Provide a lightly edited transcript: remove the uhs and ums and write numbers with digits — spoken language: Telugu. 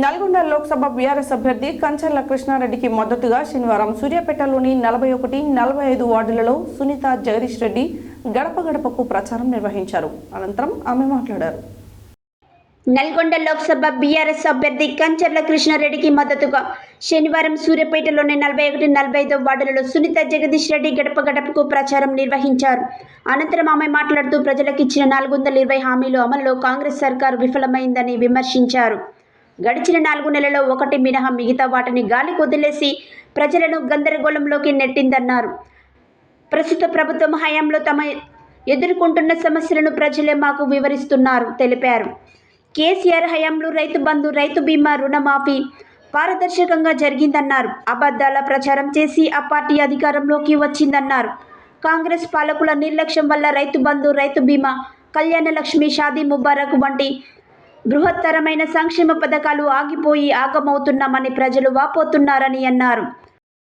నల్గొండ లోక్సభ బీఆర్ఎస్ అభ్యర్థి కంచర్ల కృష్ణారెడ్డికి మద్దతుగా శనివారం సూర్యాపేటలోని 41, 45 వార్డులలో సునీత జగదీష్ రెడ్డి గడప గడపకు ప్రచారం నిర్వహించారు. అనంతరం ఆమె మాట్లాడారు. నల్గొండ లోక్సభ బీఆర్ఎస్ అభ్యర్థి కంచర్ల కృష్ణారెడ్డికి మద్దతుగా శనివారం సూర్యాపేటలోని 41, 45 వార్డులలో సునీత జగదీష్ రెడ్డి గడప గడపకు ప్రచారం నిర్వహించారు. అనంతరం ఆమె మాట్లాడుతూ ప్రజలకు ఇచ్చిన 420 హామీలు అమలులో కాంగ్రెస్ సర్కారు విఫలమైందని విమర్శించారు. గడిచిన 4 నెలల్లో ఒకటి మినహా మిగతా వాటిని గాలికి వదిలేసి ప్రజలను గందరగోళంలోకి నెట్టిందన్నారు. ప్రస్తుత ప్రభుత్వం హయాంలో తమ ఎదుర్కొంటున్న సమస్యలను ప్రజలే మాకు వివరిస్తున్నారు తెలిపారు. కేసీఆర్ హయాంలో రైతు బంధు, రైతు బీమా, రుణమాఫీ పారదర్శకంగా జరిగిందన్నారు. అబద్ధాల ప్రచారం చేసి ఆ పార్టీ అధికారంలోకి వచ్చిందన్నారు. కాంగ్రెస్ పాలకుల నిర్లక్ష్యం వల్ల రైతు బంధు, రైతు బీమా, కళ్యాణ లక్ష్మి, షాదీ ముబారక్ వంటి బృహత్తరమైన సంక్షేమ పథకాలు ఆగిపోయి ఆగమవుతున్నామని ప్రజలు వాపోతున్నారని అన్నారు.